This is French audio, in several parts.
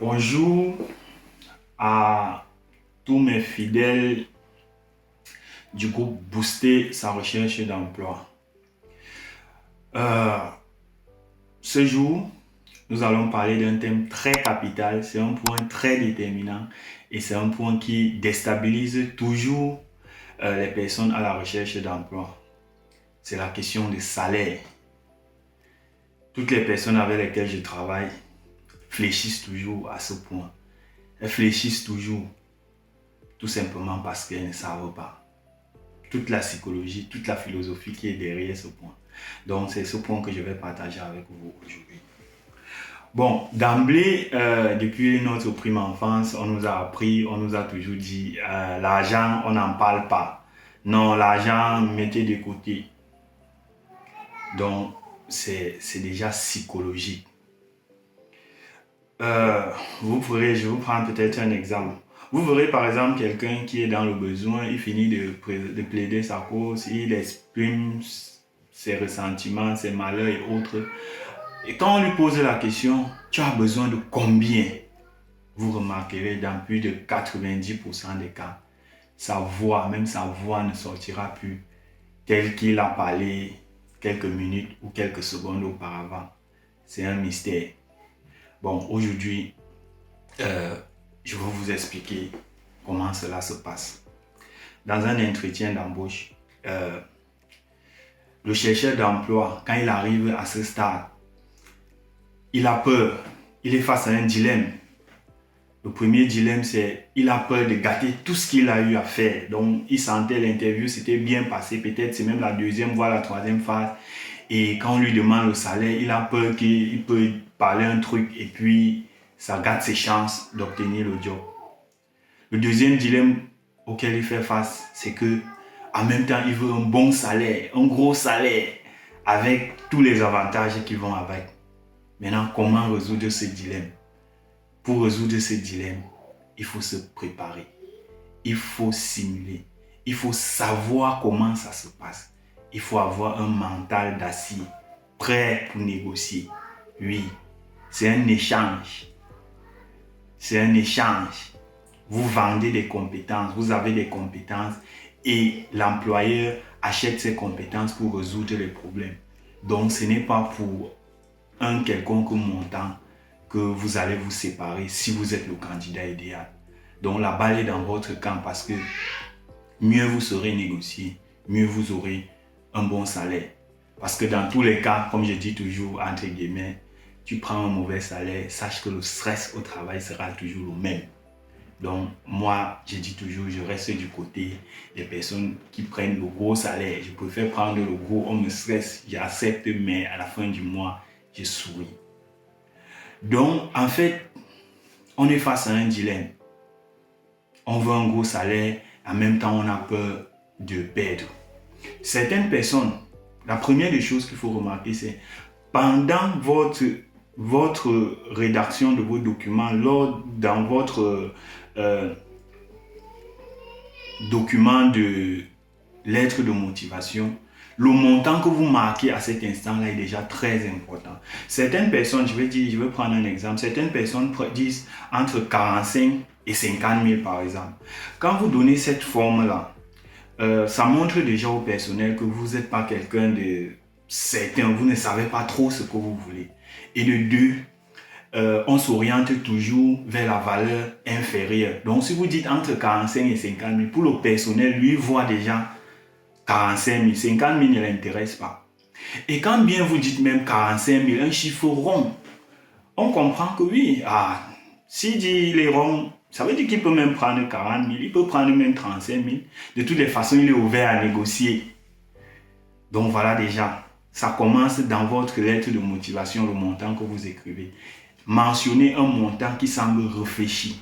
Bonjour à tous mes fidèles du groupe Booster sa recherche d'emploi. Ce jour, nous allons parler d'un thème très capital, c'est un point très déterminant et c'est un point qui déstabilise toujours les personnes à la recherche d'emploi. C'est la question du salaire. Toutes les personnes avec lesquelles je travaille fléchissent toujours à ce point. Elles fléchissent toujours, tout simplement parce qu'elles ne savent pas. Toute la psychologie, toute la philosophie qui est derrière ce point. Donc c'est ce point que je vais partager avec vous aujourd'hui. Bon, d'emblée, depuis notre prime enfance, on nous a appris, on nous a toujours dit l'argent, on n'en parle pas. Non, l'argent, mettez de côté. Donc, c'est déjà psychologique. Je vais vous prendre peut-être un exemple. Vous verrez par exemple quelqu'un qui est dans le besoin, il finit de plaider sa cause, il exprime ses ressentiments, ses malheurs et autres. Et quand on lui pose la question, tu as besoin de combien? Vous remarquerez dans plus de 90% des cas, même sa voix ne sortira plus telle qu'il a parlé quelques minutes ou quelques secondes auparavant. C'est un mystère. Bon, aujourd'hui, je vais vous expliquer comment cela se passe. Dans un entretien d'embauche, le chercheur d'emploi, quand il arrive à ce stade, il a peur, il est face à un dilemme. Le premier dilemme, c'est qu'il a peur de gâter tout ce qu'il a eu à faire. Donc, il sentait l'interview, c'était bien passé, peut-être c'est même la deuxième, voire la troisième phase. Et quand on lui demande le salaire, il a peur qu'il peut parler un truc et puis ça gâte ses chances d'obtenir le job. Le deuxième dilemme auquel il fait face, c'est que en même temps, il veut un bon salaire, un gros salaire, avec tous les avantages qui vont avec. Maintenant, comment résoudre ce dilemme? Pour résoudre ce dilemme, il faut se préparer, il faut simuler, il faut savoir comment ça se passe. Il faut avoir un mental d'acier, prêt pour négocier. Oui, c'est un échange. C'est un échange. Vous vendez des compétences, vous avez des compétences et l'employeur achète ces compétences pour résoudre les problèmes. Donc, ce n'est pas pour un quelconque montant que vous allez vous séparer si vous êtes le candidat idéal. Donc, la balle est dans votre camp parce que mieux vous saurez négocier, mieux vous aurez un bon salaire. Parce que dans tous les cas, comme je dis toujours, entre guillemets, tu prends un mauvais salaire, sache que le stress au travail sera toujours le même. Donc, moi, je dis toujours, je reste du côté des personnes qui prennent le gros salaire. Je préfère prendre le gros, on me stresse, j'accepte, mais à la fin du mois, je souris. Donc, en fait, on est face à un dilemme. On veut un gros salaire, en même temps, on a peur de perdre. Certaines personnes, la première des choses qu'il faut remarquer, c'est pendant votre rédaction de vos documents, dans votre document de lettre de motivation, le montant que vous marquez à cet instant-là est déjà très important. Certaines personnes, je vais prendre un exemple, certaines personnes disent entre 45 et 50 000 par exemple. Quand vous donnez cette forme-là, ça montre déjà au personnel que vous n'êtes pas quelqu'un de certain, vous ne savez pas trop ce que vous voulez. Et de deux, on s'oriente toujours vers la valeur inférieure. Donc si vous dites entre 45 et 50 000, pour le personnel, lui voit déjà 45 000, 50 000 ne l'intéresse pas. Et quand bien vous dites même 45 000, un chiffre rond, on comprend que oui, s'il dit les ronds, ça veut dire qu'il peut même prendre 40 000, il peut prendre même 35 000. De toutes les façons, il est ouvert à négocier. Donc voilà déjà, ça commence dans votre lettre de motivation, le montant que vous écrivez. Mentionnez un montant qui semble réfléchi.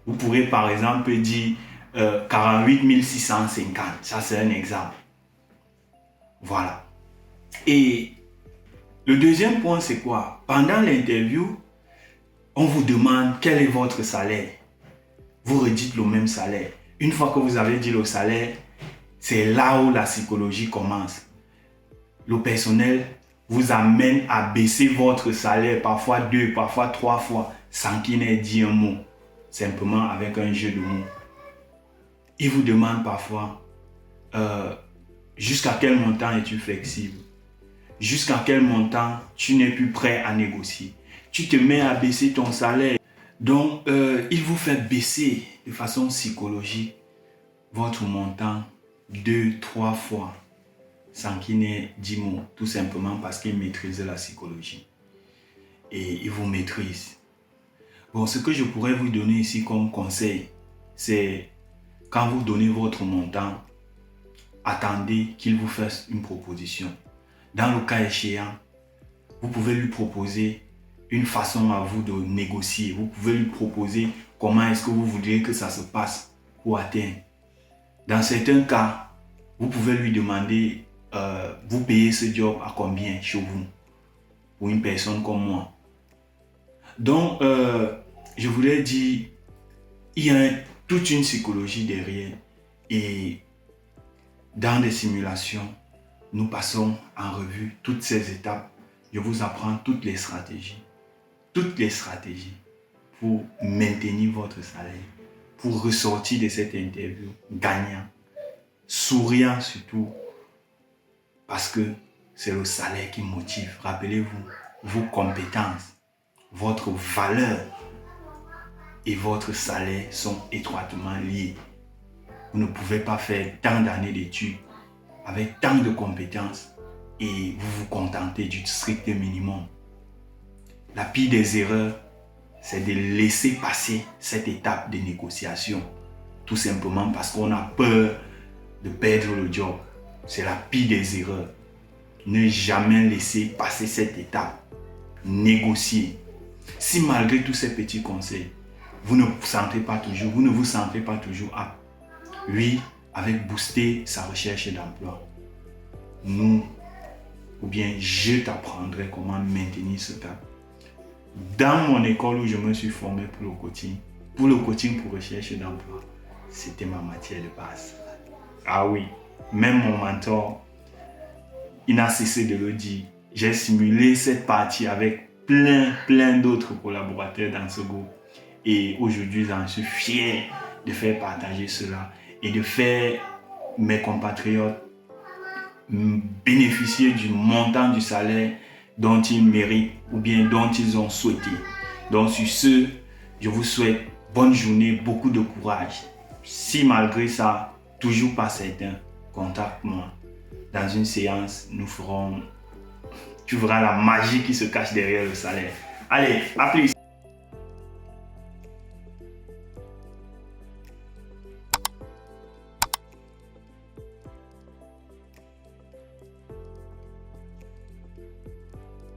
Vous pourrez par exemple dire 48 650. Ça, c'est un exemple. Voilà. Et le deuxième point, c'est quoi? Pendant l'interview, on vous demande quel est votre salaire. Vous redites le même salaire. Une fois que vous avez dit le salaire, c'est là où la psychologie commence. Le personnel vous amène à baisser votre salaire, parfois 2, parfois 3 fois. sans qu'il n'ait dit un mot, simplement avec un jeu de mots. Il vous demande parfois jusqu'à quel montant es-tu flexible? Jusqu'à quel montant tu n'es plus prêt à négocier? Tu te mets à baisser ton salaire. Donc, il vous fait baisser de façon psychologique votre montant 2-3 fois sans qu'il n'ait dit mot, tout simplement parce qu'il maîtrise la psychologie. Et il vous maîtrise. Bon, ce que je pourrais vous donner ici comme conseil, c'est quand vous donnez votre montant, attendez qu'il vous fasse une proposition. Dans le cas échéant, vous pouvez lui proposer une façon à vous de négocier. Vous pouvez lui proposer comment est-ce que vous voudriez que ça se passe pour atteindre. Dans certains cas, vous pouvez lui demander, vous payez ce job à combien chez vous, pour une personne comme moi. Donc, je voulais dire, il y a toute une psychologie derrière. Et dans des simulations, nous passons en revue toutes ces étapes. Je vous apprends toutes les stratégies pour maintenir votre salaire, pour ressortir de cette interview gagnant, souriant surtout, parce que c'est le salaire qui motive. Rappelez-vous, vos compétences, votre valeur et votre salaire sont étroitement liés. Vous ne pouvez pas faire tant d'années d'études avec tant de compétences et vous vous contentez du strict minimum. La pire des erreurs, c'est de laisser passer cette étape de négociation, tout simplement parce qu'on a peur de perdre le job. C'est la pire des erreurs. Ne jamais laisser passer cette étape. Négocier. Si malgré tous ces petits conseils, vous ne vous sentez pas toujours apte, oui, avec booster sa recherche d'emploi, je t'apprendrai comment maintenir ce cap. Dans mon école où je me suis formé pour le coaching pour recherche d'emploi, c'était ma matière de base. Ah oui, même mon mentor, il n'a cessé de le dire. J'ai simulé cette partie avec plein d'autres collaborateurs dans ce groupe. Et aujourd'hui, j'en suis fier de faire partager cela et de faire mes compatriotes bénéficier du montant du salaire dont ils méritent ou bien dont ils ont souhaité. Donc sur ce, je vous souhaite bonne journée, beaucoup de courage. Si malgré ça, toujours pas certain, contacte-moi. Dans une séance, tu verras la magie qui se cache derrière le salaire. Allez, à plus!